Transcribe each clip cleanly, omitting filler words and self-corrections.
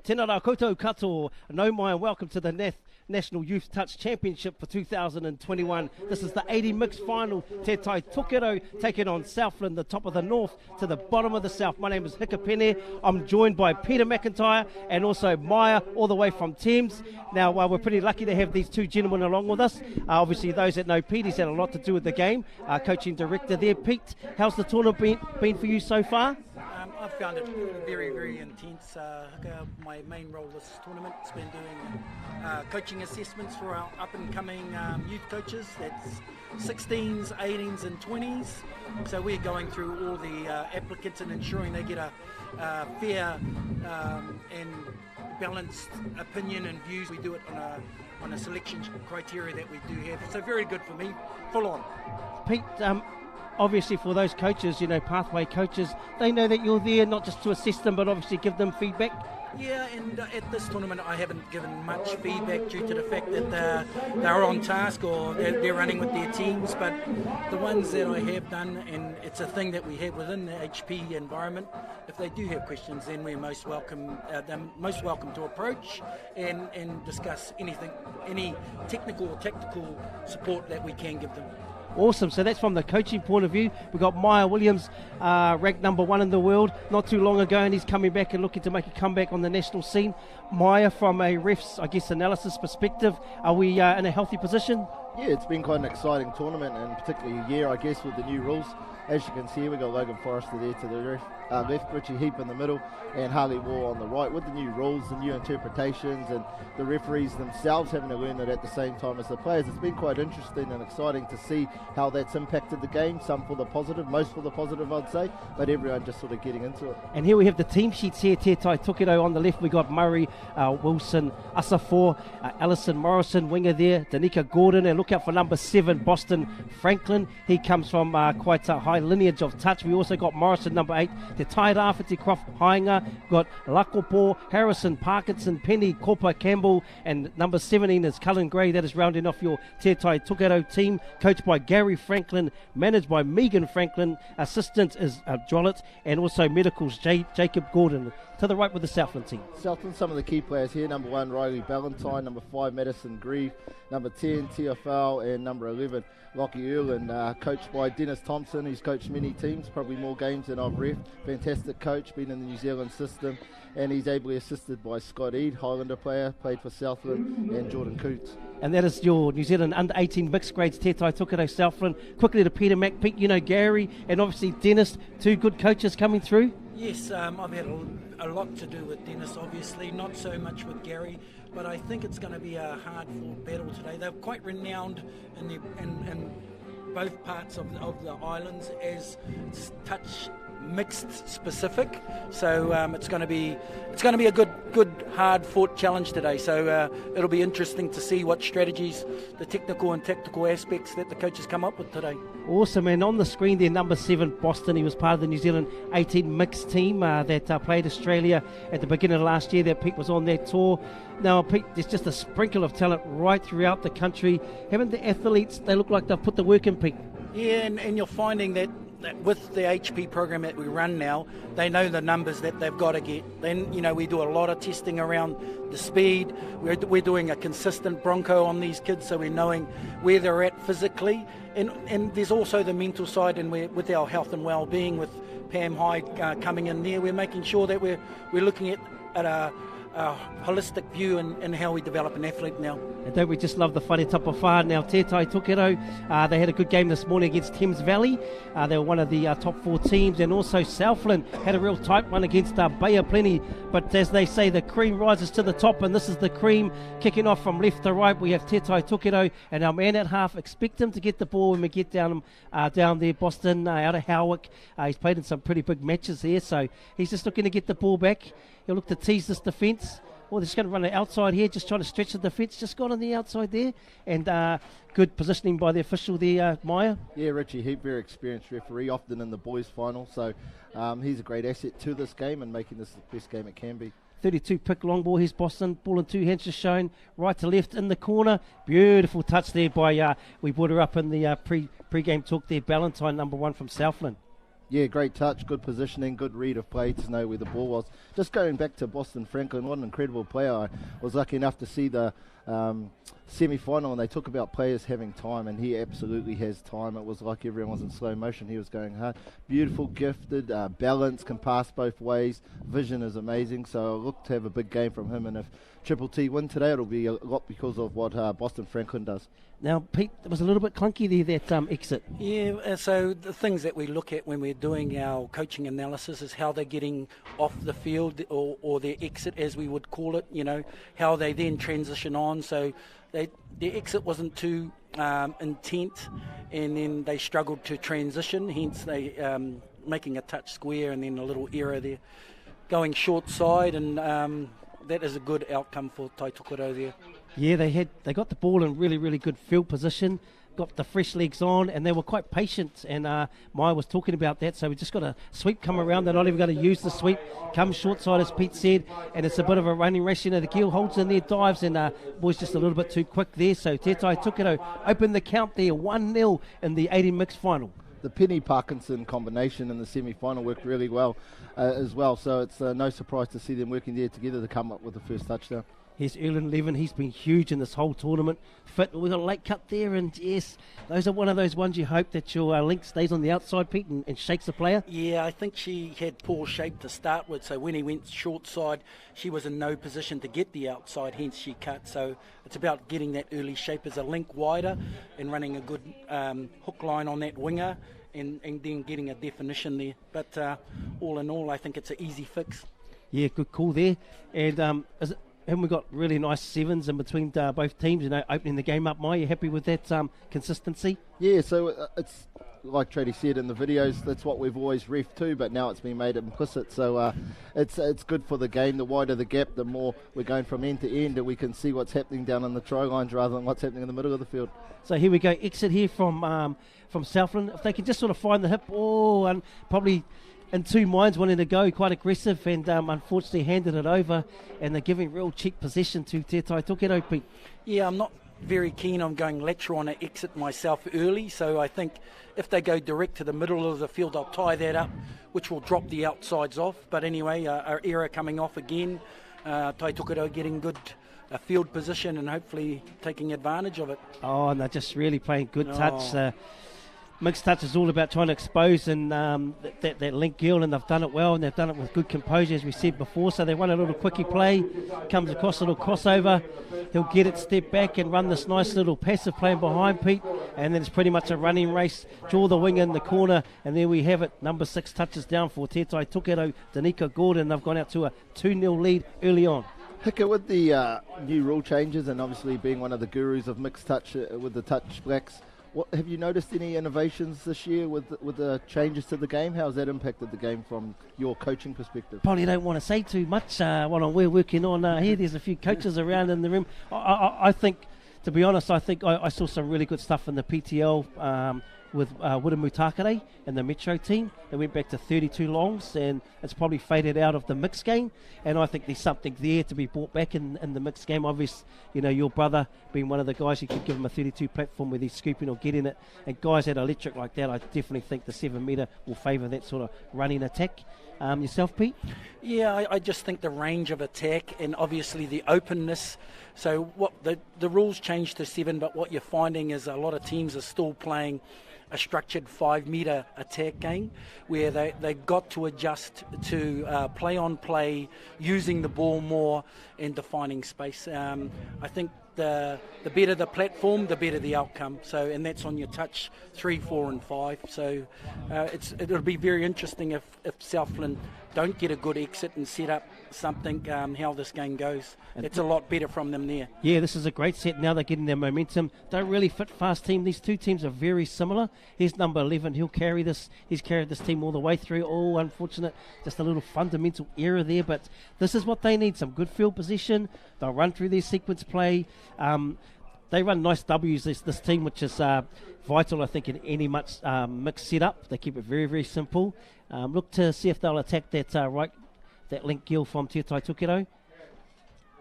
Tēnā rā koutou katoa, nau mai and welcome to the National Youth Touch Championship for 2021. This is the 80 mixed final. Te Tai Tokerau taking on Southland, the top of the north to the bottom of the south. My name is Hikapene. I'm joined by Peter McIntyre and also Maya, all the way from Thames. Now, we're pretty lucky to have these two gentlemen along with us. Obviously, those that know Pete, he's had a lot to do with the game. Coaching director there. Pete, how's the tournament been for you so far? I've found it very, very intense. My main role this tournament has been doing coaching assessments for our up-and-coming youth coaches. That's 16s, 18s and 20s. So we're going through all the applicants and ensuring they get a fair and balanced opinion and views. We do it on a selection criteria that we do have. So very good for me, full on. Pete, obviously for those coaches, pathway coaches, they know that you're there not just to assist them, but obviously give them feedback. Yeah, and at this tournament I haven't given much feedback due to the fact that they're on task or they're running with their teams, but the ones that I have done, and it's a thing that we have within the HP environment, if they do have questions, then we're most welcome to approach and discuss anything, any technical or tactical support that we can give them. Awesome. So that's from the coaching point of view. We've got Maya Williams, ranked number 1 in the world not too long ago, and he's coming back and looking to make a comeback on the national scene. Maya, from a ref's, analysis perspective, are we in a healthy position? Yeah, it's been quite an exciting tournament, and particularly a year, with the new rules. As you can see, we've got Logan Forrester there to the left, Richie Heap in the middle, and Harley Wall on the right. With the new rules, the new interpretations, and the referees themselves having to learn it at the same time as the players, it's been quite interesting and exciting to see how that's impacted the game, some for the positive, most for the positive I'd say, but everyone just sort of getting into it. And here we have the team sheets here. Te Tai Tokerau on the left, we got Murray, Wilson, Asafor, Alison Morrison, winger there, Danica Gordon, and look out for number 7, Boston Franklin. He comes from quite a high lineage of touch. We also got Morrison, number 8, Te Taira, Te Croft Hainga, got Lakopo, Harrison, Parkinson, Penny, Kopa, Campbell, and number 17 is Cullen Gray. That is rounding off your Te Tai Tokerau team, coached by Gary Franklin, managed by Megan Franklin, assistant is Drollett, and also medicals Jacob Gordon. To the right with the Southland team. Southland, some of the key players here. Number 1, Riley Ballantyne. Number 5, Madison Grieve. Number 10, TFL. And number 11, Lockie Earl. And coached by Dennis Thompson, who's coached many teams, probably more games than I've ref. Fantastic coach, been in the New Zealand system. And he's ably assisted by Scott Eade, Highlander player, played for Southland, and Jordan Coots. And that is your New Zealand under-18 mixed grades, Te Tai Tokerau Southland. Quickly to Peter Mac, Pete, Gary, and obviously Dennis, 2 good coaches coming through. Yes, I've had a lot to do with Dennis, obviously, not so much with Gary, but I think it's going to be a hard-fought battle today. They're quite renowned in both parts of the islands as touch mixed specific, so it's going to be a good hard fought challenge today. So it'll be interesting to see what strategies, the technical and tactical aspects that the coaches come up with today. Awesome. And on the screen there, number 7, Boston. He was part of the New Zealand 18 mixed team that played Australia at the beginning of last year. That Pete was on that tour. Now, Pete, there's just a sprinkle of talent right throughout the country. Haven't the athletes, they look like they've put the work in, Pete? Yeah, and you're finding that with the HP program that we run now, they know the numbers that they've got to get. Then, we do a lot of testing around the speed. We're doing a consistent bronco on these kids, so we're knowing where they're at physically. And there's also the mental side, and with our health and well-being, with Pam Hyde coming in there, we're making sure that we're looking at a holistic view in how we develop an athlete now. And don't we just love the whare tapawha? Now, Te Tai Tokerau, they had a good game this morning against Thames Valley. They were one of the top 4 teams, and also Southland had a real tight one against Bay of Plenty. But as they say, the cream rises to the top, and this is the cream kicking off from left to right. We have Te Tai Tokerau, and our man at half, expect him to get the ball when we get down there, Boston, out of Howick. He's played in some pretty big matches here, so he's just looking to get the ball back. He'll look to tease this defence. They're just going to run it outside here, just trying to stretch the defence. Just got on the outside there. And good positioning by the official there, Maya. Yeah, Richie Heap, very experienced referee, often in the boys' final. So he's a great asset to this game and making this the best game it can be. 32 pick long ball. Here's Boston. Ball in two hands just shown. Right to left in the corner. Beautiful touch there by, we brought her up in the pre-game talk there, Ballantyne, number 1 from Southland. Yeah, great touch, good positioning, good read of play to know where the ball was. Just going back to Boston Franklin, what an incredible player. I was lucky enough to see the semi-final, and they talk about players having time, and he absolutely has time. It was like everyone was in slow motion. He was going hard. Beautiful, gifted, balance, can pass both ways. Vision is amazing, so I look to have a big game from him, and if Triple T win today, it'll be a lot because of what Boston Franklin does. Now, Pete, it was a little bit clunky there, that exit. Yeah, so the things that we look at when we're doing our coaching analysis is how they're getting off the field, or their exit, as we would call it, how they then transition on. So their exit wasn't too intent, and then they struggled to transition, hence they making a touch square and then a little error there. Going short side, and that is a good outcome for Tai Tokerau there. Yeah, they got the ball in really, really good field position, got the fresh legs on, and they were quite patient, and Maya was talking about that, so we just got a sweep come around. They're not even going to use the sweep. Come short side, as Pete said, and it's a bit of a running race. The Gill holds in there, dives, and boys just a little bit too quick there, so Tai Tokerau opened the count there, 1-0 in the 18 mixed final. The Penny-Parkinson combination in the semi-final worked really well as well, so it's no surprise to see them working there together to come up with the first touchdown. Here's Erlen Levin. He's been huge in this whole tournament. Fit. We've got a late cut there, and yes, those are one of those ones you hope that your link stays on the outside, Pete, and shakes the player. Yeah, I think she had poor shape to start with, so when he went short side, she was in no position to get the outside, hence she cut. So it's about getting that early shape as a link wider and running a good hook line on that winger, and then getting a definition there. But all in all, I think it's an easy fix. Yeah, good call there. And haven't we got really nice sevens in between both teams, opening the game up? Maya, you happy with that consistency? Yeah, so it's like Trady said in the videos, that's what we've always ref to, but now it's been made implicit. So it's good for the game. The wider the gap, the more we're going from end to end, and we can see what's happening down on the try lines rather than what's happening in the middle of the field. So here we go, exit here from Southland. If they can just sort of find the hip, and probably in two minds, wanting to go, quite aggressive, and unfortunately handed it over, and they're giving real cheap possession to Tai Tokerau, Pete. Yeah, I'm not very keen on going lateral on an exit myself early, so I think if they go direct to the middle of the field, I'll tie that up, which will drop the outsides off. But anyway, our error coming off again, Tai Tokerau getting good field position and hopefully taking advantage of it. Oh, and they're just really playing good touch. Mixed touch is all about trying to expose and that link gill, and they've done it well, and they've done it with good composure, as we said before. So they run a little quickie play, comes across a little crossover. He'll get it, step back, and run this nice little passive play behind Pete, and then it's pretty much a running race. Draw the wing in the corner, and there we have it. Number 6 touches down for Tai Tokerau, Danica Gordon. They've gone out to a 2-0 lead early on. Hicka, with the new rule changes, and obviously being one of the gurus of mixed touch with the touch blacks, have you noticed any innovations this year with the changes to the game? How has that impacted the game from your coaching perspective? Probably don't want to say too much. What we're working on here, there's a few coaches around in the room. I think, to be honest, I saw some really good stuff in the PTL with Wiremu Takere and the Metro team. They went back to 32 longs, and it's probably faded out of the mixed game, and I think there's something there to be brought back in the mixed game. Obviously, your brother being one of the guys, you could give him a 32 platform where he's scooping or getting it, and guys that are electric like that, I definitely think the 7 metre will favour that sort of running attack. Yourself, Pete? Yeah, I just think the range of attack and obviously the openness. So what the rules changed to 7, but what you're finding is a lot of teams are still playing a structured 5 metre attack game where they got to adjust to play on play, using the ball more and defining space. I think the better the platform, the better the outcome. So, and that's on your touch 3, 4 and 5. So it'll be very interesting if Southland don't get a good exit and set up something, how this game goes. It's a lot better from them there. Yeah, this is a great set. Now they're getting their momentum. Don't really fit fast team. These two teams are very similar. Here's number 11. He'll carry this. He's carried this team all the way through. Oh, unfortunate. Just a little fundamental error there, but this is what they need. Some good field position. They'll run through their sequence play. They run nice W's, this team, which is vital, I think, in any much mixed setup. They keep it very, very simple. Look to see if they'll attack that right that link gill from Tai Tokerau.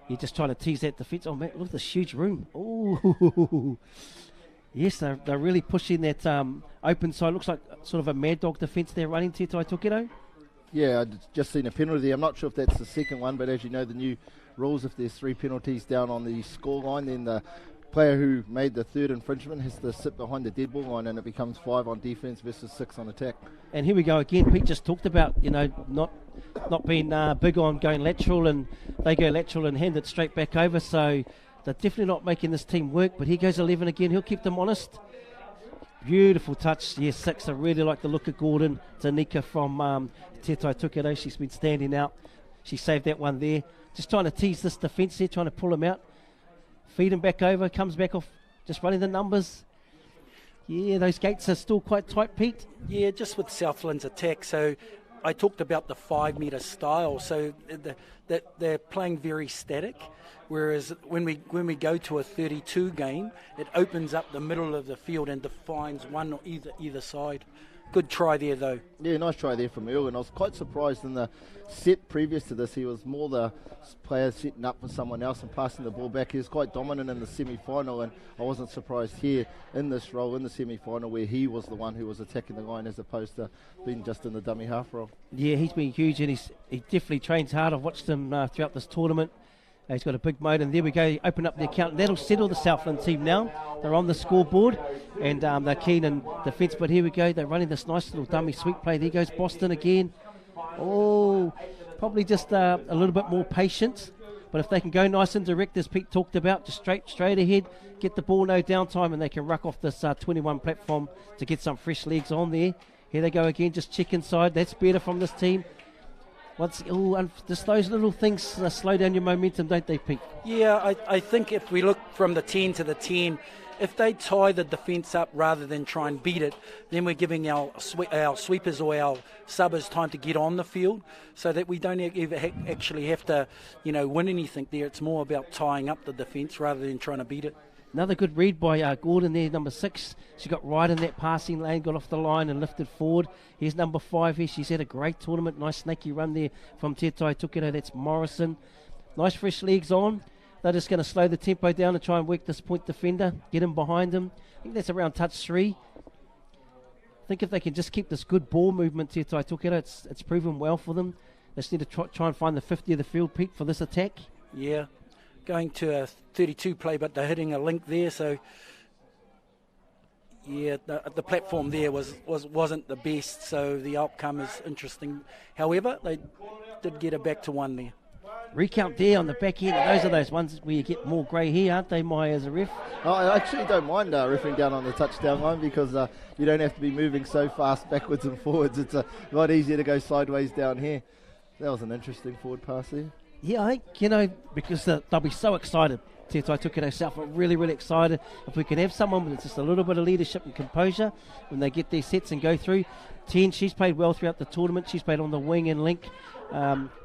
You're just trying to tease that defence. Oh, man, look at this huge room. Oh, yes, they're really pushing that open side. Looks like sort of a mad dog defence they're running, Tai Tokerau. Yeah, I've just seen a penalty there. I'm not sure if that's the second one, but as you know, the new rules, if there's 3 penalties down on the score line, then the player who made the third infringement has to sit behind the dead ball line, and it becomes 5 on defence versus 6 on attack. And here we go again. Pete just talked about, not being big on going lateral, and they go lateral and hand it straight back over, so they're definitely not making this team work. But here goes 11 again. He'll keep them honest. Beautiful touch. Yes, 6. I really like the look of Gordon. Tanika from Tai Tokerau. She's been standing out. She saved that one there. Just trying to tease this defence there, trying to pull him out. Feed him back over, comes back off, just running the numbers. Yeah, those gates are still quite tight, Pete. Yeah, just with Southland's attack. So I talked about the 5 metre style. So they're playing very static. Whereas when we go to a 32 game, it opens up the middle of the field and defines one or either side. Good try there, though. Yeah, nice try there from Earl, and I was quite surprised in the set previous to this. He was more the player setting up for someone else and passing the ball back. He was quite dominant in the semi-final, and I wasn't surprised here in this role in the semi-final where he was the one who was attacking the line as opposed to being just in the dummy half role. Yeah, he's been huge, and he definitely trains hard. I've watched him throughout this tournament. He's got a big motor, and there we go, open up the account. That'll settle the Southland team now. They're on the scoreboard, and they're keen in defence. But here we go, they're running this nice little dummy sweep play. There goes Boston again. Oh, probably just a little bit more patience. But if they can go nice and direct, as Pete talked about, just straight ahead, get the ball, no downtime, and they can ruck off this 21 platform to get some fresh legs on there. Here they go again, just check inside. That's better from this team. Just those little things slow down your momentum, don't they, Pete? Yeah, I think if we look from the 10 to the 10, if they tie the defence up rather than try and beat it, then we're giving our sweepers or our subbers time to get on the field so that we don't actually have to, win anything there. It's more about tying up the defence rather than trying to beat it. Another good read by Gordon there, number 6. She got right in that passing lane, got off the line and lifted forward. Here's number 5 here. She's had a great tournament. Nice snaky run there from Tai Tokerau. That's Morrison. Nice fresh legs on. They're just going to slow the tempo down and try and work this point defender. Get him behind him. I think that's around touch 3. I think if they can just keep this good ball movement, Tai Tokerau, it's proven well for them. They just need to try and find the 50 of the field, Pete, for this attack. Yeah. Going to a 32 play, but they're hitting a link there, so yeah, the platform there wasn't the best, so the outcome is interesting. However, they did get it back to 1 there. Recount there on the back end. Those are those ones where you get more grey hair, aren't they, Maya, as a ref? I actually don't mind refereeing down on the touchdown line because you don't have to be moving so fast backwards and forwards. It's a lot easier to go sideways down here. That was an interesting forward pass there. Yeah, I think, because they'll be so excited. Tai Tokerau South are really, really excited. If we can have someone with just a little bit of leadership and composure when they get their sets and go through. 10, she's played well throughout the tournament. She's played on the wing and link.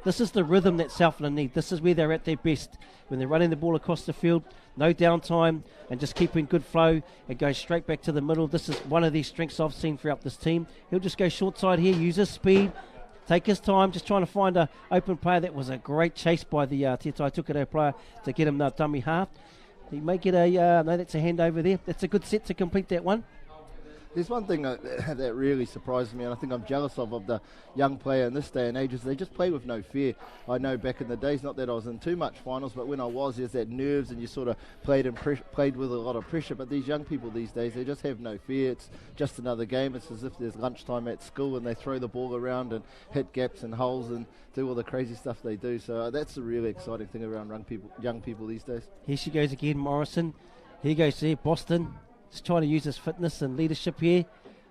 This is the rhythm that Southland need. This is where they're at their best. When they're running the ball across the field, no downtime, and just keeping good flow and go straight back to the middle. This is one of these strengths I've seen throughout this team. He'll just go short side here, use his speed, take his time, just trying to find an open player. That was a great chase by the Tai Tokerau player to get him the dummy half. He may get no, that's a hand over there. That's a good set to complete that one. There's one thing that really surprises me, and I think I'm jealous of the young player in this day and age, is they just play with no fear. I know back in the days, not that I was in too much finals, but when I was, there's that nerves and you sort of played with a lot of pressure. But these young people these days, they just have no fear. It's just another game. It's as if there's lunchtime at school and they throw the ball around and hit gaps and holes and do all the crazy stuff they do. So that's a really exciting thing around young people these days. Here she goes again, Morrison. Here goes there, Boston. Just trying to use his fitness and leadership here.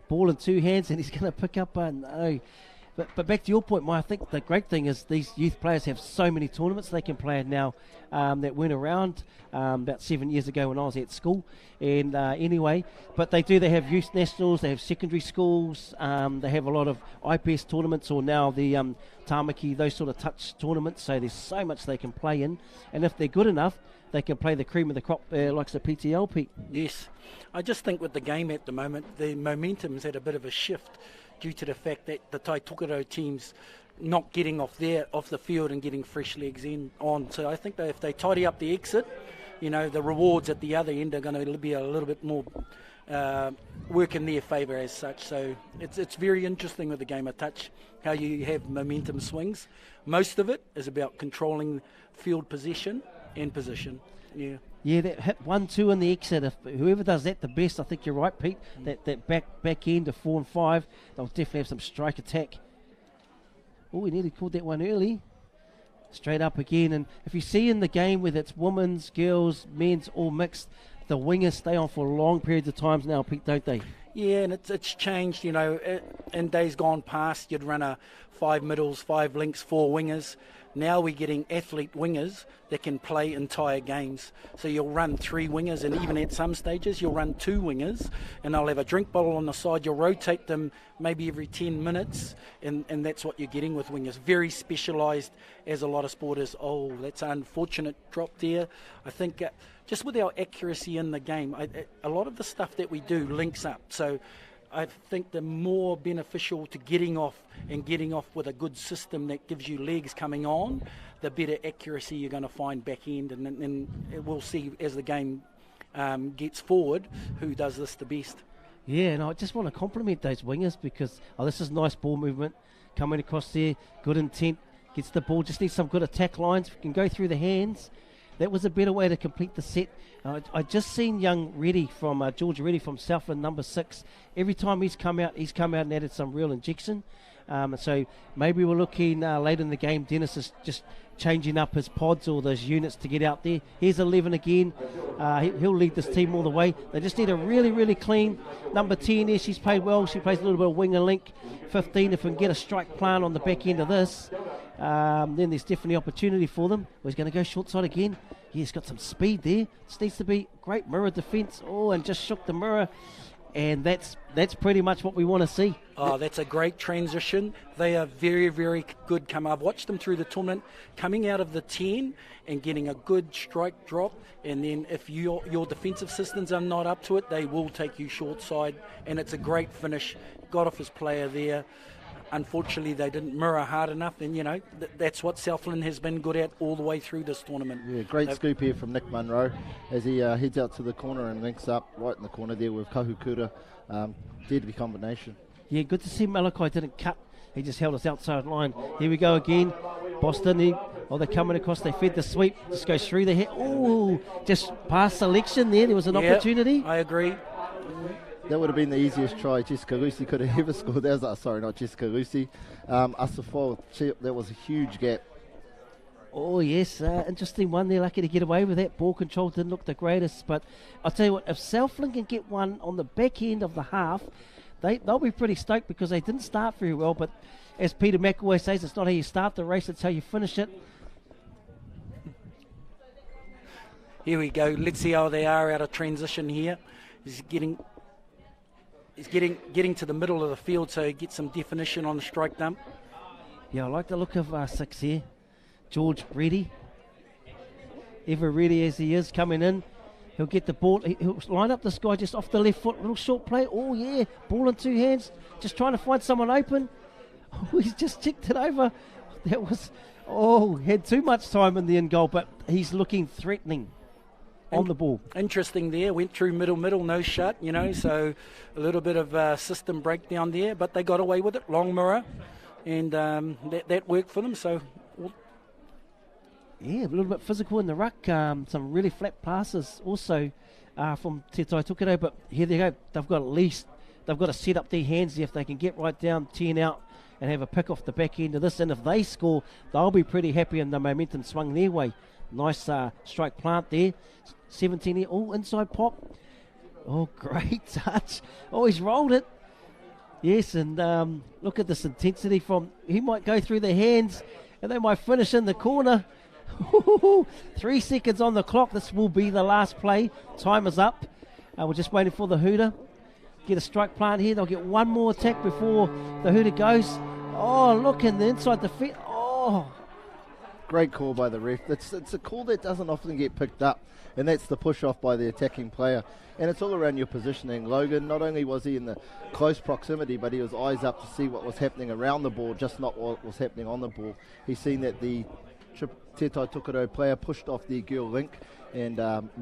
Ball in 2 hands, and he's going to pick up no. But back to your point, Mike, I think the great thing is these youth players have so many tournaments they can play in now that weren't around about 7 years ago when I was at school. And anyway, but they have youth nationals, they have secondary schools, they have a lot of IPS tournaments, or now the Tamaki, those sort of touch tournaments. So there's so much they can play in. And if they're good enough, they can play the cream of the crop like the PTL, Pete. Yes. I just think with the game at the moment, the momentum's had a bit of a shift due to the fact that the Tai Tokerau teams not getting off the field and getting fresh legs on. So I think that if they tidy up the exit, the rewards at the other end are going to be a little bit more work in their favour as such. So it's very interesting with the game of touch, how you have momentum swings. Most of it is about controlling field possession and position. Yeah. Yeah, that hit 1-2 in the exit. If whoever does that the best, I think you're right, Pete. That back end of 4 and 5, they'll definitely have some strike attack. Oh, we nearly called that one early. Straight up again. And if you see in the game whether it's women's, girls, men's, all mixed, the wingers stay on for long periods of times now, Pete, don't they? Yeah, and it's changed, in days gone past, you'd run a 5 middles, 5 links, 4 wingers. Now we're getting athlete wingers that can play entire games. So you'll run 3 wingers, and even at some stages you'll run 2 wingers, and they'll have a drink bottle on the side. You'll rotate them maybe every 10 minutes, and that's what you're getting with wingers. Very specialised, as a lot of sport is. Oh, that's an unfortunate drop there. I think just with our accuracy in the game, a lot of the stuff that we do links up. So I think the more beneficial to getting off with a good system that gives you legs coming on, the better accuracy you're going to find back end, and we'll see as the game gets forward who does this the best. Yeah, and I just want to compliment those wingers because this is nice ball movement coming across there, good intent, gets the ball, just needs some good attack lines, can go through the hands. That was a better way to complete the set. I just seen young Reddy from George Reddy from Southland, number 6. Every time he's come out and added some real injection. So maybe we're looking later in the game. Dennis is just changing up his pods or those units to get out there. Here's 11 again. He'll lead this team all the way. They just need a really, really clean number 10 there. She's played well. She plays a little bit of wing and link. 15, if we can get a strike plant on the back end of this, then there's definitely opportunity for them. He's going to go short side again. He's got some speed there. This needs to be great mirror defence. Oh, and just shook the mirror. And that's pretty much what we want to see. Oh, that's a great transition. They are very, very good. I've watched them through the tournament, coming out of the 10 and getting a good strike drop. And then if your defensive systems are not up to it, they will take you short side. And it's a great finish. Got off his player there. Unfortunately, they didn't mirror hard enough, and that's what Southland has been good at all the way through this tournament. Yeah, great scoop here from Nick Munro as he heads out to the corner and links up right in the corner there with Kahukura. Deadly combination. Yeah, good to see Malachi didn't cut. He just held us outside line. Here we go again. Boston, they're coming across. They fed the sweep. Just goes through the head. Oh, just past selection there. There was an opportunity. I agree. That would have been the easiest try Jessica Lucy could have ever scored. That was, not Jessica Lucy. Asafo, that was a huge gap. Oh, yes. Interesting one there. Lucky to get away with that. Ball control didn't look the greatest. But I'll tell you what, if Southland can get one on the back end of the half, they'll be pretty stoked because they didn't start very well. But as Peter McAvoy says, it's not how you start the race, it's how you finish it. Here we go. Let's see how they are out of transition here. He's getting to the middle of the field so he gets some definition on the strike dump. Yeah, I like the look of 6 here. George Reddy. Ever ready as he is coming in. He'll get the ball. He'll line up this guy just off the left foot. Little short play. Oh, yeah. Ball in 2 hands. Just trying to find someone open. Oh, he's just checked it over. That was... Oh, had too much time in the end goal, but he's looking threatening on the ball. Interesting there. Went through middle, no shut, so a little bit of system breakdown there, but they got away with it. Long mirror, and that worked for them. So, yeah, a little bit physical in the ruck. Some really flat passes also from Tai Tokerau, but here they go. They've got to set up their hands there if they can get right down, 10 out, and have a pick off the back end of this. And if they score, they'll be pretty happy, and the momentum swung their way. Nice strike plant there. 17 here. Oh, inside pop. Oh, great touch. Oh, he's rolled it. Yes, and look at this intensity from... He might go through the hands, and they might finish in the corner. 3 seconds on the clock. This will be the last play. Time is up. We're just waiting for the hooter. Get a strike plant here. They'll get one more attack before the hooter goes. Oh, look in the inside the feet. Oh, Great call by the ref. It's a call that doesn't often get picked up, and that's the push off by the attacking player. And it's all around your positioning. Logan, not only was he in the close proximity, but he was eyes up to see what was happening around the ball, just not what was happening on the ball. He's seen that the Tai Tokerau player pushed off the girl link and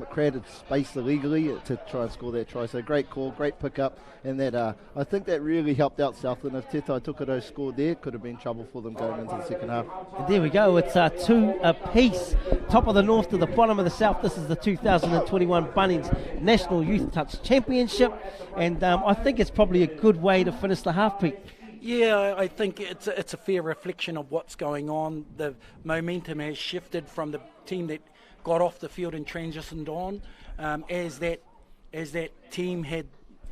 created space illegally to try and score that try. So great call, great pickup, and that I think that really helped out Southland. If Tai Tokerau scored there, could have been trouble for them going into the second half. And there we go, it's 2 apiece. Top of the north to the bottom of the south. This is the 2021 Bunnings National Youth Touch Championship, and I think it's probably a good way to finish the half, Pete. Yeah, I think it's a fair reflection of what's going on. The momentum has shifted from the team that got off the field and transitioned on, as that team had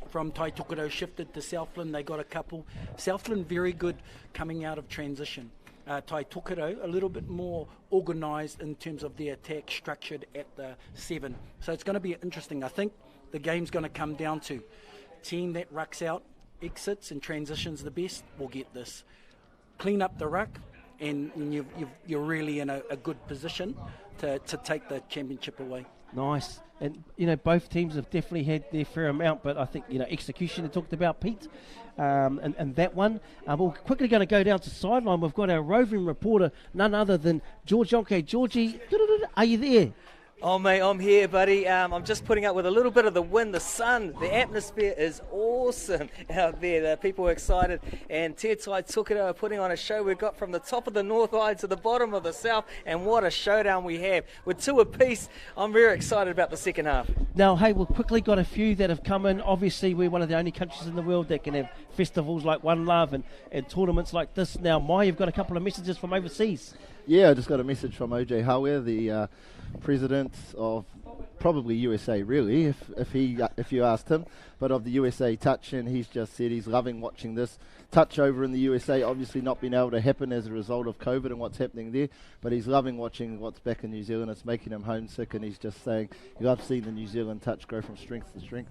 from Tai Tokerau shifted to Southland. They got a couple. Southland very good coming out of transition. Tai Tokerau a little bit more organised in terms of their attack, structured at the 7. So it's going to be interesting. I think the game's going to come down to team that rucks out, exits and transitions the best will get this. Clean up the ruck, and you're really in a good position to take the championship away. Nice. And, both teams have definitely had their fair amount, but I think, execution I talked about, Pete, and that one. We're quickly going to go down to sideline. We've got our roving reporter, none other than George Yonke. Georgie, are you there? Oh, mate, I'm here, buddy. I'm just putting up with a little bit of the wind, the sun. The atmosphere is awesome out there. The people are excited. And Tai Tokerau are putting on a show. We've got from the top of the north side to the bottom of the south. And what a showdown we have. With 2 apiece, I'm very excited about the second half. Now, hey, we've quickly got a few that have come in. Obviously, we're one of the only countries in the world that can have festivals like One Love and tournaments like this. Now, Mai, you've got a couple of messages from overseas. Yeah, I just got a message from OJ Hauer, the president of probably USA, really, if you asked him, but of the USA Touch, and he's just said he's loving watching this touch over in the USA. Obviously not been able to happen as a result of COVID and what's happening there, but he's loving watching what's back in New Zealand. It's making him homesick, and he's just saying he loves seeing the New Zealand touch go from strength to strength.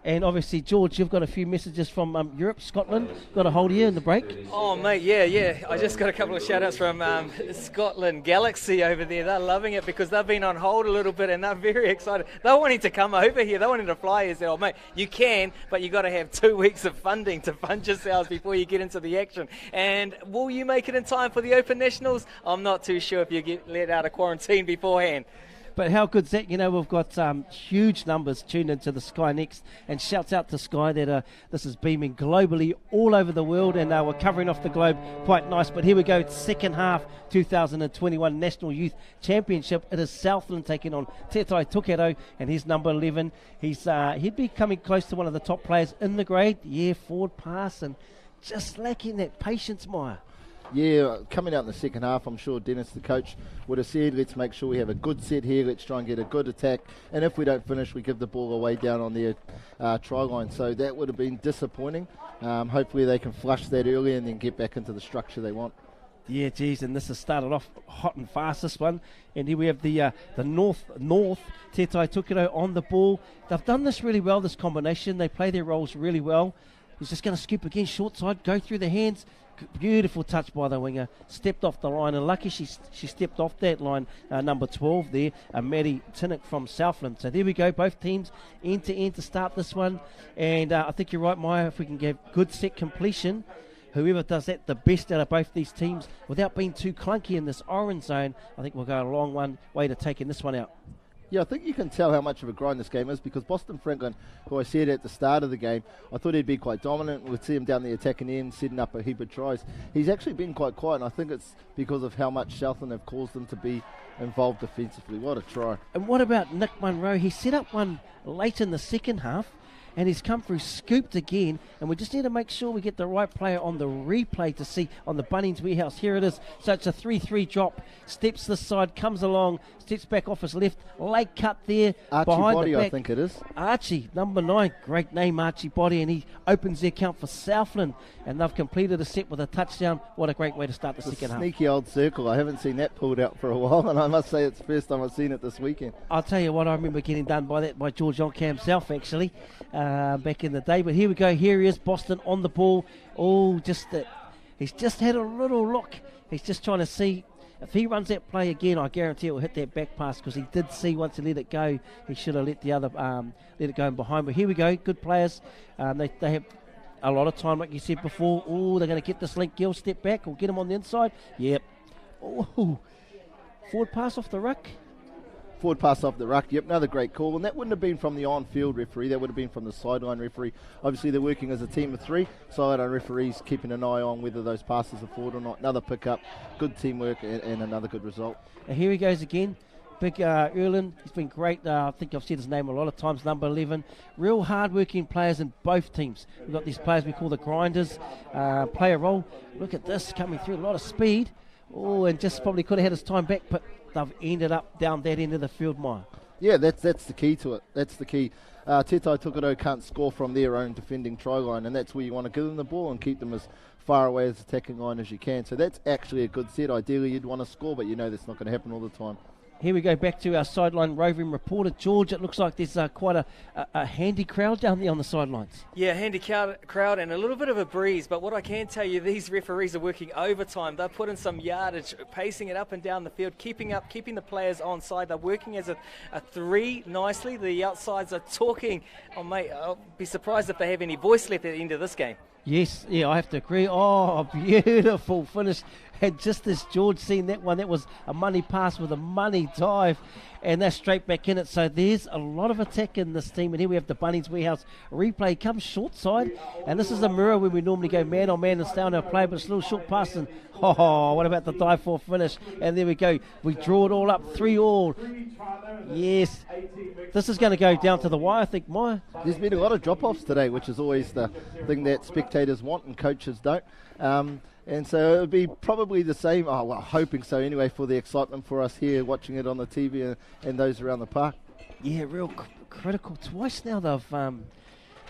And obviously, George, you've got a few messages from Europe, Scotland. Got a hold of you in the break. Oh, mate, yeah. I just got a couple of shout-outs from Scotland Galaxy over there. They're loving it because they've been on hold a little bit and they're very excited. They're wanting to come over here. They're wanting to fly here. They said, oh, mate, you can, but you got to have 2 weeks of funding to fund yourselves before you get into the action. And will you make it in time for the Open Nationals? I'm not too sure if you get let out of quarantine beforehand. But how good's that? We've got huge numbers tuned into the Sky Next, and shouts out to Sky that this is beaming globally all over the world, and we're covering off the globe quite nice. But here we go, second half 2021 National Youth Championship. It is Southland taking on Tai Tokerau, and he's number 11. He'd be coming close to one of the top players in the grade. Yeah, forward pass, and just lacking that patience, Maya. Yeah, coming out in the second half, I'm sure Dennis, the coach, would have said, let's make sure we have a good set here, let's try and get a good attack, and if we don't finish, we give the ball away down on their try line. So that would have been disappointing. Hopefully they can flush that early and then get back into the structure they want. Yeah, geez, and this has started off hot and fast, this one. And here we have the North, Tai Tokerau on the ball. They've done this really well, this combination. They play their roles really well. He's just going to scoop again, short side, go through the hands. Beautiful touch by the winger, stepped off the line, and lucky she stepped off that line, number 12 there, Maddie Tinnock from Southland. So there we go, both teams end to end to start this one, and I think you're right, Maya, if we can get good set completion, whoever does that the best out of both these teams without being too clunky in this orange zone, I think we'll go a long way to taking this one out. Yeah, I think you can tell how much of a grind this game is because Boston Franklin, who I said at the start of the game, I thought he'd be quite dominant. We'd see him down the attacking end, setting up a heap of tries. He's actually been quite quiet, and I think it's because of how much Southland have caused him to be involved defensively. What a try. And what about Nick Munro? He set up one late in the second half, and he's come through, scooped again, and we just need to make sure we get the right player on the replay to see on the Bunnings warehouse. Here it is. So it's a 3-3 drop. Steps this side, comes along, steps back off his left, late cut there. Archie behind Body, the back. I think it is. Archie, number 9. Great name, Archie Body, and he opens the account for Southland, and they've completed a set with a touchdown. What a great way to start the second half. Sneaky old circle. I haven't seen that pulled out for a while, and I must say it's the first time I've seen it this weekend. I'll tell you what, I remember getting done by George Yonke himself, actually, back in the day. But here we go. Here he is, Boston on the ball. Oh, he's just had a little look. He's just trying to see If he runs that play again, I guarantee he'll hit that back pass, because he did see once he let it go, he should have let the other let it go in behind. But here we go, good players. They have a lot of time, like you said before. Oh, they're going to get this link. Gill, step back, or get him on the inside. Yep. Oh, forward pass off the ruck. Forward pass off the ruck, yep, another great call. And that wouldn't have been from the on-field referee, that would have been from the sideline referee. Obviously, they're working as a team of 3. Sideline referees keeping an eye on whether those passes are forward or not. Another pick-up, good teamwork, and another good result. And here he goes again. Big Erlin, he's been great. I think I've said his name a lot of times, number 11. Real hard-working players in both teams. We've got these players we call the grinders, play a role. Look at this, coming through, a lot of speed. Oh, and just probably could have had his time back, but they've ended up down that end of the field, Maya. Yeah, that's the key to it. That's the key. Tai Tokerau can't score from their own defending try line, and that's where you want to give them the ball and keep them as far away as the attacking line as you can. So that's actually a good set. Ideally, you'd want to score, but you know that's not going to happen all the time. Here we go back to our sideline roving reporter, George. It looks like there's quite a handy crowd down there on the sidelines. Yeah, handy crowd and a little bit of a breeze. But what I can tell you, these referees are working overtime. They're putting some yardage, pacing it up and down the field, keeping the players on side. They're working as a 3 nicely. The outsides are talking. Oh, mate, I'll be surprised if they have any voice left at the end of this game. Yes, yeah, I have to agree. Oh, beautiful finish. And just as George seen that one, that was a money pass with a money dive, and they're straight back in it. So there's a lot of attack in this team. And here we have the Bunnings Warehouse replay, comes short side, and this is a mirror where we normally go man on man and stay on our play, but it's a little short pass, and what about the dive for finish? And there we go. We draw it all up, 3-all. Yes, this is going to go down to the wire, I think, Maya. There's been a lot of drop-offs today, which is always the thing that spectators want and coaches don't. And so it'll be probably the same, hoping so anyway, for the excitement for us here watching it on the TV and those around the park. Yeah, real critical. Twice now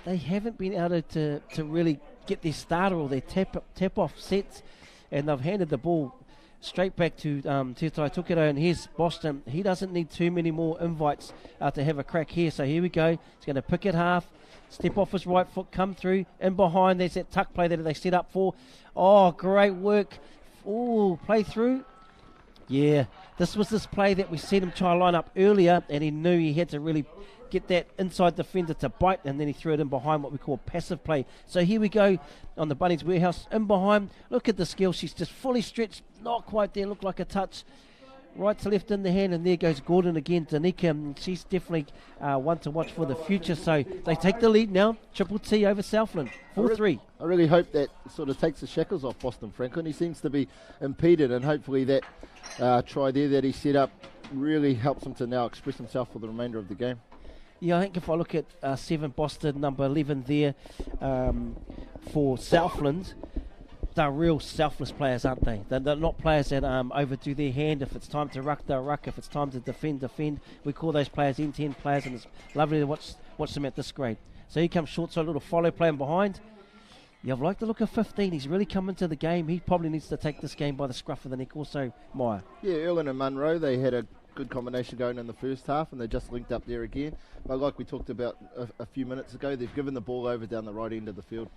they haven't been able to really get their starter or their tap-off sets, and they've handed the ball straight back to Tai Tokerau, and here's Boston. He doesn't need too many more invites to have a crack here, so here we go. He's going to pick it half, step off his right foot, come through, in behind. There's that tuck play that they set up for. Oh, great work. Oh, play through. Yeah, this was this play that we seen him try to line up earlier, and he knew he had to really get that inside defender to bite, and then he threw it in behind, what we call passive play. So here we go on the Bunnings Warehouse, in behind. Look at the skill. She's just fully stretched, not quite there, looked like a touch. Right to left in the hand, and there goes Gordon again. Danica, she's definitely one to watch for the future. So they take the lead now. Triple T over Southland, 4-3. I really hope that sort of takes the shackles off Boston Franklin. He seems to be impeded, and hopefully that try there that he set up really helps him to now express himself for the remainder of the game. Yeah, I think if I look at 7 Boston, number 11 there for Southland, they're real selfless players, aren't they? They're not players that overdo their hand. If it's time to ruck, they'll ruck. If it's time to defend. We call those players end-to-end players, and it's lovely to watch them at this grade. So he comes short, so a little follow play behind. Yeah, I've liked the look of 15. He's really come into the game. He probably needs to take this game by the scruff of the neck also, Maya. Yeah, Erlin and Munro, they had a good combination going in the first half, and they just linked up there again. But like we talked about a few minutes ago, they've given the ball over down the right end of the field.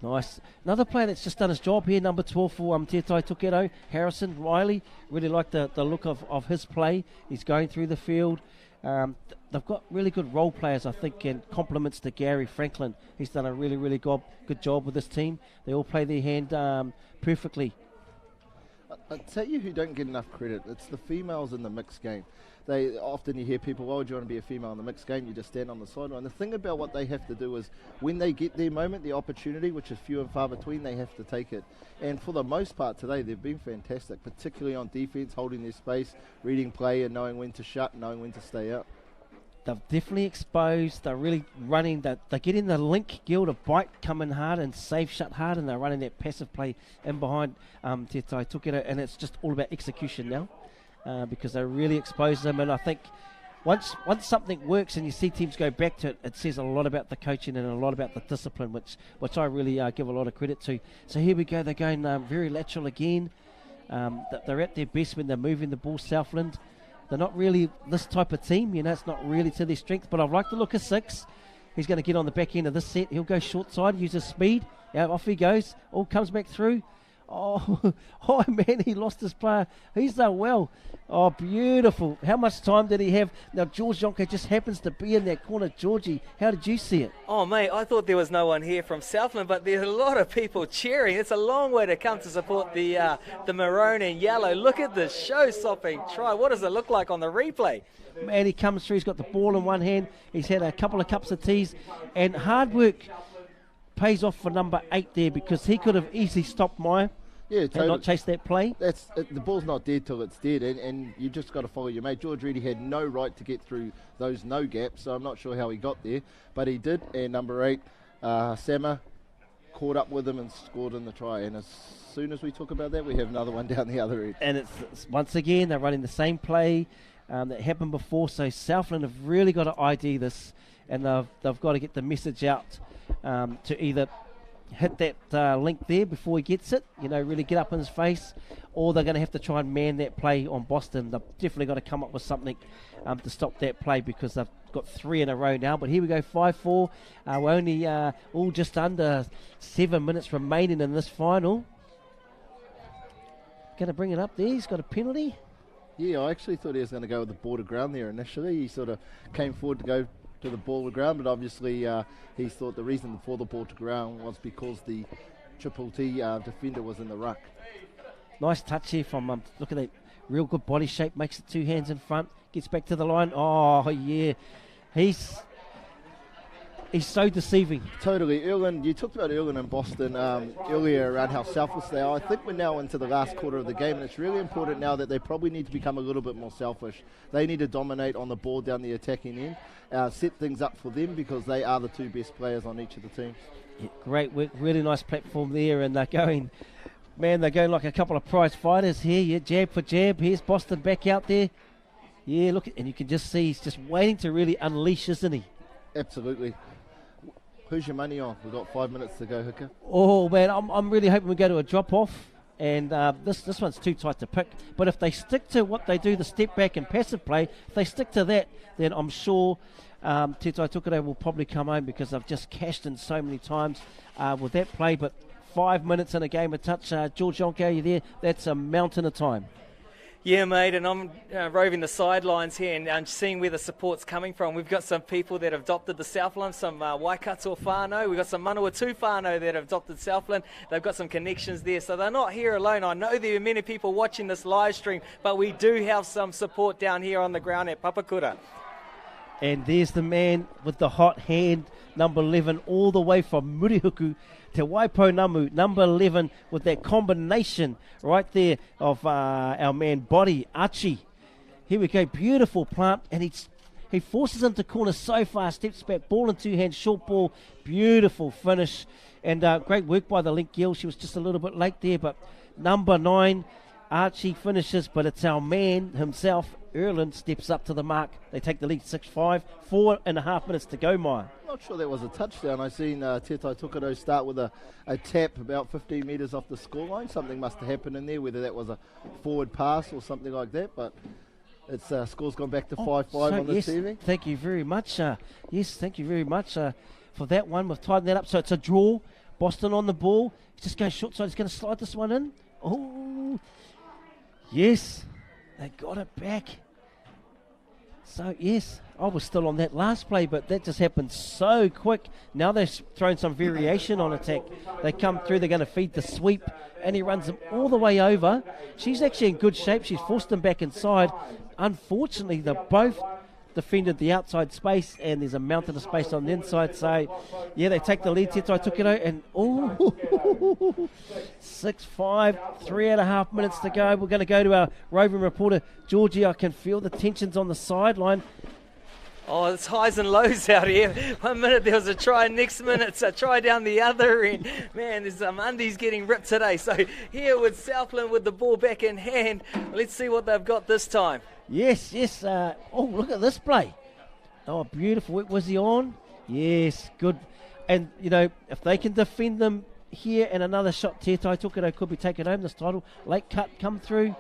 Nice. Another player that's just done his job here, number 12 for Tai Tokerau, Harrison Riley. Really like the look of his play. He's going through the field. They've got really good role players, I think, and compliments to Gary Franklin. He's done a really, really good job with this team. They all play their hand perfectly. I'll tell you who don't get enough credit. It's the females in the mixed game. They often, you hear people, do you want to be a female in the mixed game? You just stand on the sideline. The thing about what they have to do is when they get their moment, the opportunity, which is few and far between, they have to take it. And for the most part today, they've been fantastic, particularly on defense, holding their space, reading play and knowing when to shut, knowing when to stay out. They've definitely exposed. They're really running. They're getting the link, Gill, to bite, come in hard and save, shut hard, and they're running that passive play in behind Tai Tokerau, and it's just all about execution now because they really expose them. And I think once something works and you see teams go back to it, it says a lot about the coaching and a lot about the discipline, which I really give a lot of credit to. So here we go. They're going very lateral again. They're at their best when they're moving the ball, Southland. They're not really this type of team, it's not really to their strength, but I've liked the look of 6. He's going to get on the back end of this set. He'll go short side, use his speed. Yeah, off he goes. All comes back through. Oh, oh man, he lost his player. He's done well. Oh, beautiful. How much time did he have? Now, George Yonke just happens to be in that corner. Georgie, how did you see it? Oh, mate, I thought there was no one here from Southland, but there's a lot of people cheering. It's a long way to come to support the maroon and yellow. Look at this show-stopping try. What does it look like on the replay? Man, he comes through. He's got the ball in one hand. He's had a couple of cups of teas. And hard work pays off for number 8 there, because he could have easily stopped Meyer. Yeah, and not chase that play. The ball's not dead till it's dead, and you just got to follow your mate. George Reedy had no right to get through those no gaps, so I'm not sure how he got there, but he did. And number 8, Sama, caught up with him and scored in the try. And as soon as we talk about that, we have another one down the other end. And it's once again they're running the same play that happened before. So Southland have really got to ID this, and they've got to get the message out to either hit that link there before he gets it, really get up in his face, or they're going to have to try and man that play on Boston. They've definitely got to come up with something to stop that play, because they've got 3 in a row now. But here we go, 5-4. We're only all just under 7 minutes remaining in this final. Going to bring it up there. He's got a penalty. Yeah, I actually thought he was going to go with the border ground there initially. He sort of came forward to go to the ball to ground, but obviously he thought the reason for the ball to ground was because the Triple T defender was in the ruck. Nice touch here from look at that real good body shape, makes it 2 hands in front, gets back to the line. Oh yeah, he's so deceiving. Totally. Erlen, you talked about Erlen and Boston earlier around how selfless they are. I think we're now into the last quarter of the game, and it's really important now that they probably need to become a little bit more selfish. They need to dominate on the ball down the attacking end, set things up for them, because they are the 2 best players on each of the teams. Yeah, great work, really nice platform there, and they're going like a couple of prize fighters here. Yeah, jab for jab. Here's Boston back out there. Yeah, look, and you can just see he's just waiting to really unleash, isn't he? Absolutely. Who's your money on? We've got 5 minutes to go, Hooker. Oh man, I'm really hoping we go to a drop-off, and this one's too tight to pick. But if they stick to what they do, the step back and passive play, if they stick to that, then I'm sure Tai Tokerau will probably come home, because they've just cashed in so many times with that play. But 5 minutes in a game of touch. George Yonke, are you there? That's a mountain of time. Yeah, mate, and I'm roving the sidelines here and seeing where the support's coming from. We've got some people that have adopted the Southland, some Waikato whānau. We've got some Manawatu whānau that have adopted Southland. They've got some connections there, so they're not here alone. I know there are many people watching this live stream, but we do have some support down here on the ground at Papakura. And there's the man with the hot hand, number 11, all the way from Murihuku to Waipounamu, number 11, with that combination right there of our man Body, Archie. Here we go, beautiful plant, and he forces him to corner so far, steps back, ball in 2 hands, short ball, beautiful finish, and great work by the link girl. She was just a little bit late there, but number 9, Archie finishes, but it's our man himself, Erlen, steps up to the mark. They take the lead 6-5, 4.5 minutes to go, Maya. Not sure that was a touchdown. I seen Tai Tokerau start with a tap about 15 metres off the scoreline. Something must have happened in there, whether that was a forward pass or something like that, but its score's gone back to 5-5 on this TV. Thank you very much. Thank you very much for that one. We've tightened that up, so it's a draw. Boston on the ball. He's just going short side. He's going to slide this one in. Oh, yes. They got it back. So, yes, I was still on that last play, but that just happened so quick. Now they're throwing some variation on attack. They come through, they're going to feed the sweep, and he runs them all the way over. She's actually in good shape. She's forced them back inside. Unfortunately, they're both defended the outside space, and there's a mountain of space on the inside. So, yeah, they take the lead. Tai Tokerau, and 6-5, 3.5 minutes to go. We're going to go to our roving reporter, Georgie. I can feel the tensions on the sideline. Oh, it's highs and lows out here. 1 minute there was a try, next minute it's a try down the other end. Man, there's some undies getting ripped today. So here with Southland with the ball back in hand. Let's see what they've got this time. Yes. Look at this play. Oh, beautiful. Was he on? Yes, good. And, if they can defend them here and another shot, Tai Tokerau could be taking home this title. Late cut come through.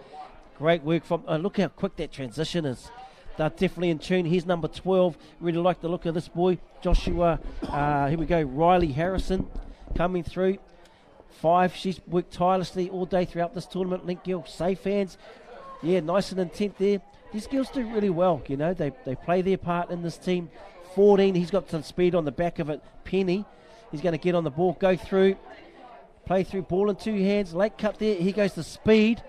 Great work from... look how quick that transition is. They're definitely in tune. Here's number 12. Really like the look of this boy. Joshua, here we go, Riley Harrison coming through. 5. She's worked tirelessly all day throughout this tournament. Link girl, safe hands. Yeah, nice and intent there. These girls do really well, you know. They play their part in this team. 14, he's got some speed on the back of it. Penny, he's going to get on the ball, go through, play through, ball in 2 hands. Late cut there, here goes the speed.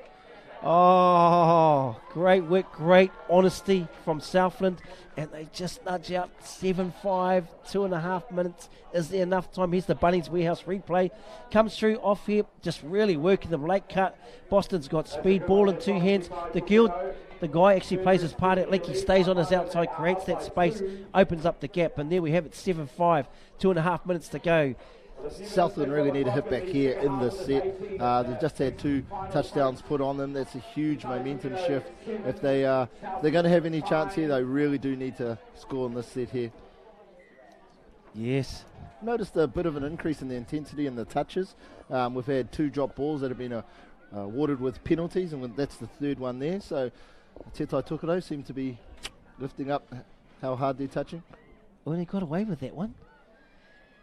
Oh, great work, great honesty from Southland. And they just nudge out 7-5, 2.5 minutes. Is there enough time? Here's the Bunnings Warehouse replay. Comes through off here, just really working them. Late cut. Boston's got speed, ball in 2 hands. The guy actually plays his part at Link. He stays on his outside, creates that space, opens up the gap. And there we have it, 7-5, 2.5 minutes to go. Southland really need a hit back here in this set. They've just had 2 touchdowns put on them. That's a huge momentum shift. If they're going to have any chance here, they really do need to score in this set here. Yes. Noticed a bit of an increase in the intensity and the touches. We've had 2 drop balls that have been awarded with penalties, and that's the 3rd one there. So Tai Tokerau seem to be lifting up how hard they're touching. Well, he got away with that one.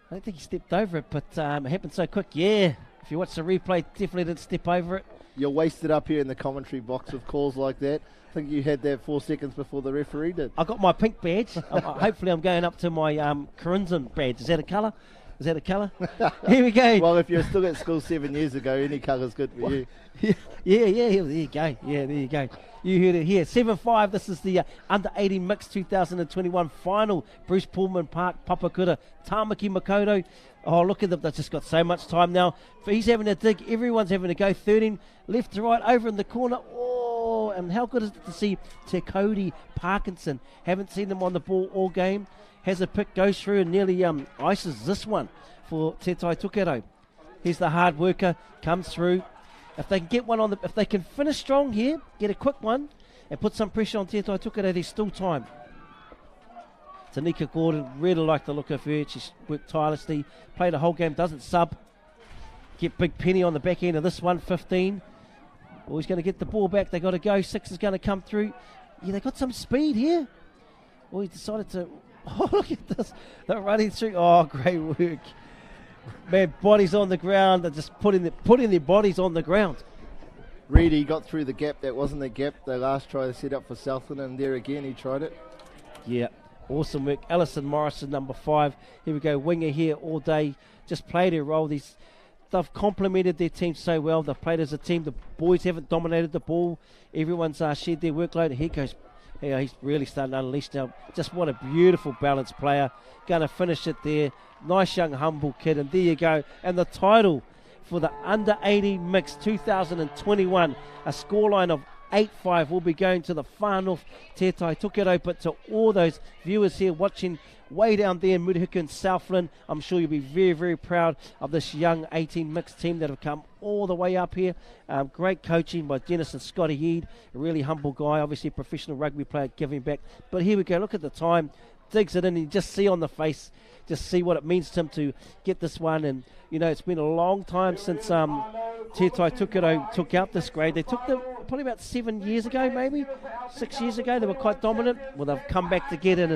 I don't think he stepped over it, but it happened so quick. Yeah, if you watch the replay, definitely didn't step over it. You're wasted up here in the commentary box with calls like that. I think you had that 4 seconds before the referee did. I got my pink badge. Hopefully I'm going up to my crimson badge. Is that a colour? Here we go. Well, if you're still at school 7 years ago, any colour's good for you. Yeah, there you go. Yeah, there you go. You heard it here. 7-5. This is the under-18 mix 2021 final. Bruce Pullman Park, Papakura, Tamaki Makoto. Oh, look at them. They've just got so much time now. He's having a dig. Everyone's having a go. 13, left to right, over in the corner. Oh, and how good is it to see Te Cody Parkinson. Haven't seen him on the ball all game. Has a pick, goes through and nearly ices this one for Tai Tokerau. He's the hard worker, comes through. If they can get one on if they can finish strong here, get a quick one, and put some pressure on Tai Tokerau, there's still time. Tanika Gordon, really like the look of her. She's worked tirelessly, played a whole game, doesn't sub. Get Big Penny on the back end of this one, 15. Oh, he's going to get the ball back. They got to go. 6 is going to come through. Yeah, they got some speed here. Oh, he decided to. Oh, look at this. They're running through. Oh, great work. Man, bodies on the ground. They're just putting their bodies on the ground. Reedy got through the gap. That wasn't the gap they last tried to set up for Southland, and there again he tried it. Yeah, awesome work. Alison Morrison, number 5. Here we go. Winger here all day. Just played her role. They've complemented their team so well. They've played as a team. The boys haven't dominated the ball. Everyone's shared their workload. Here goes. Yeah, he's really starting to unleash now. Just what a beautiful balanced player. Going to finish it there. Nice young humble kid. And there you go. And the title for the under-18 mix 2021. A scoreline of 8-5 will be going to the far north Tai Tokerau. But to all those viewers here watching way down there in Murihiku and Southland, I'm sure you'll be very, very proud of this young 18 mixed team that have come all the way up here. Great coaching by Dennis and Scotty Heed, a really humble guy, obviously a professional rugby player giving back. But here we go, look at the time, digs it in, and you just see on the face, just see what it means to him to get this one. And you know, it's been a long time since Tai Tokerau took out this grade. They took them probably about 7 years ago, maybe 6 years ago. They were quite dominant. Well, they've come back to get it.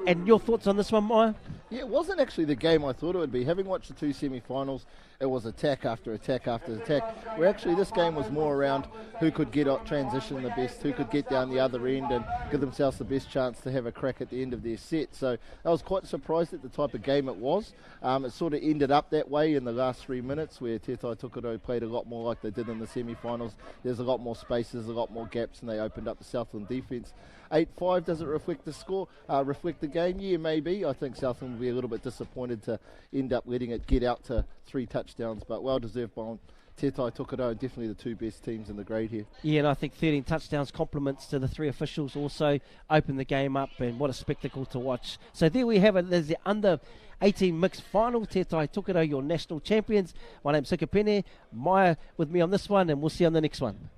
And your thoughts on this one, Maya? Yeah, it wasn't actually the game I thought it would be. Having watched the 2 semi-finals, it was attack after attack after attack. Where actually this game was more around who could get out transition the best, who could get down the other end and give themselves the best chance to have a crack at the end of their set. So I was quite surprised at the type of game it was. It sort of ended up that way in the last 3 minutes, where Tai Tokerau played a lot more like they did in the semi-finals. There's a lot more spaces, a lot more gaps, and they opened up the Southland defence. 8-5, does it reflect the score, reflect the game? Yeah, maybe. I think Southland will be a little bit disappointed to end up letting it get out to 3 touchdowns, but well deserved by Tai Tokerau, definitely the 2 best teams in the grade here. Yeah, and I think 13 touchdowns compliments to the 3 officials also opened the game up, and what a spectacle to watch. So there we have it. There's the under-18 mixed final. Tai Tokerau, your national champions. My name's Sikapene. Maya with me on this one, and we'll see you on the next one.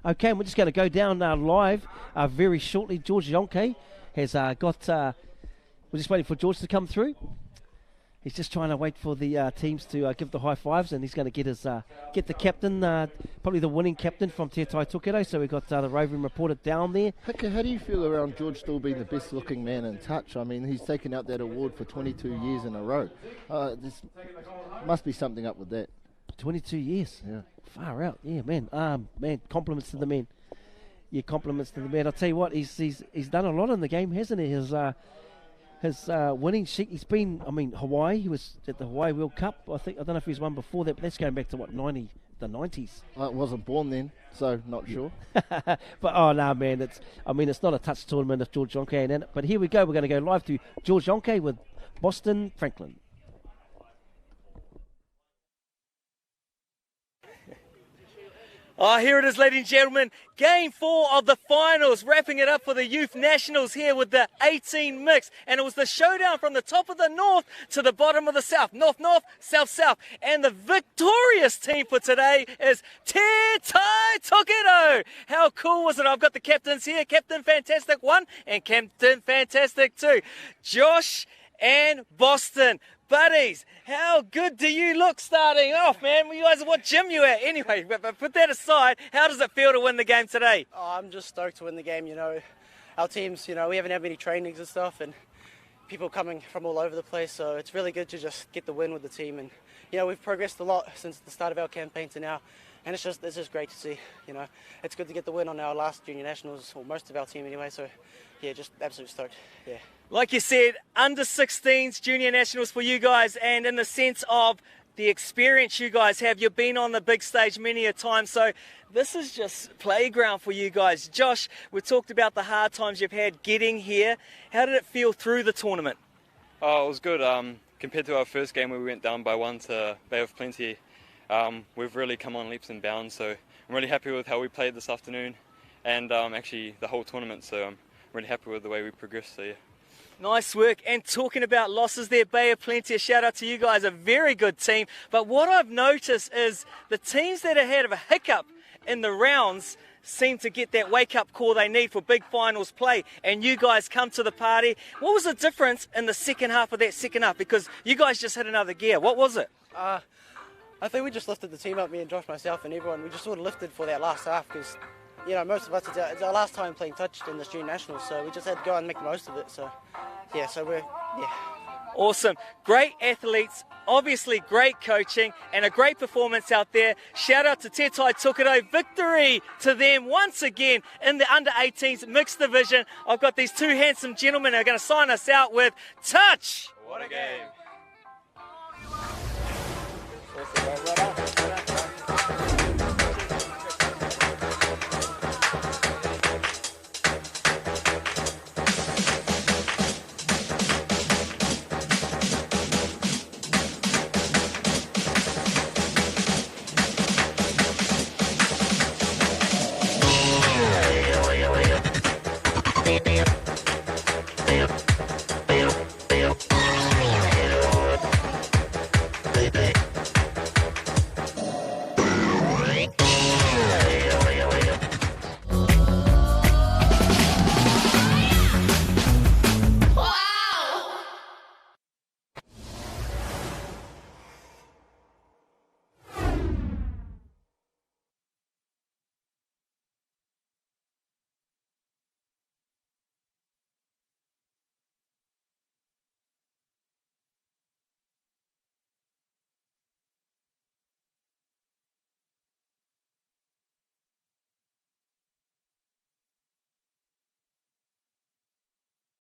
Okay, and we're just going to go down live very shortly. George Yonke has got... we're just waiting for George to come through. He's just trying to wait for the teams to give the high fives, and he's going to get the captain, probably the winning captain from Tai Tokerau. So we've got the roving reporter down there. Hika, how do you feel around George still being the best looking man in touch? I mean, he's taken out that award for 22 years in a row. This must be something up with that. 22 years. Yeah. Far out. Yeah, man. Man, compliments to the man. Yeah, compliments to the man. I'll tell you what, he's done a lot in the game, hasn't he? His winning sheet, he's been, Hawaii, he was at the Hawaii World Cup, I don't know if he's won before that, but that's going back to what, the 90s. I wasn't born then, so not sure. But, man, it's not a touch tournament if George Yonke ain't in it. But here we go, we're going to go live to George Yonke with Boston Franklin. Here it is, ladies and gentlemen. Game 4 of the finals, wrapping it up for the Youth Nationals here with the 18 mix. And it was the showdown from the top of the north to the bottom of the south. North-north, south-south. And the victorious team for today is Tai Tokerau. How cool was it? I've got the captains here. Captain Fantastic 1 and Captain Fantastic 2. Josh and Boston. Buddies, how good do you look starting off, man? Well, you guys, what gym you at? Anyway, but put that aside, how does it feel to win the game today? I'm just stoked to win the game, Our teams, we haven't had many trainings and stuff, and people coming from all over the place, so it's really good to just get the win with the team. And, we've progressed a lot since the start of our campaign to now, and it's just great to see, It's good to get the win on our last junior nationals, or most of our team anyway, so, yeah, just absolutely stoked, yeah. Like you said, under 16s junior nationals for you guys, and in the sense of the experience you guys have, you've been on the big stage many a time, so this is just playground for you guys. Josh, we talked about the hard times you've had getting here. How did it feel through the tournament? Oh, it was good. Compared to our first game where we went down by 1 to Bay of Plenty, we've really come on leaps and bounds, so I'm really happy with how we played this afternoon, and actually the whole tournament, so I'm really happy with the way we progressed, so yeah. Nice work. And talking about losses there, Bay of Plenty, a shout out to you guys, a very good team. But what I've noticed is the teams that have had a hiccup in the rounds seem to get that wake-up call they need for big finals play. And you guys come to the party. What was the difference in the second half of that second half? Because you guys just hit another gear. What was it? I think we just lifted the team up, me and Josh, myself and everyone. We just sort of lifted for that last half because, most of us, it's our last time playing touch in this junior nationals, so we just had to go and make the most of it. So, yeah, Awesome. Great athletes, obviously great coaching and a great performance out there. Shout out to Tai Tokerau. Victory to them once again in the under-18s mixed division. I've got these two handsome gentlemen who are going to sign us out with Touch. What a game.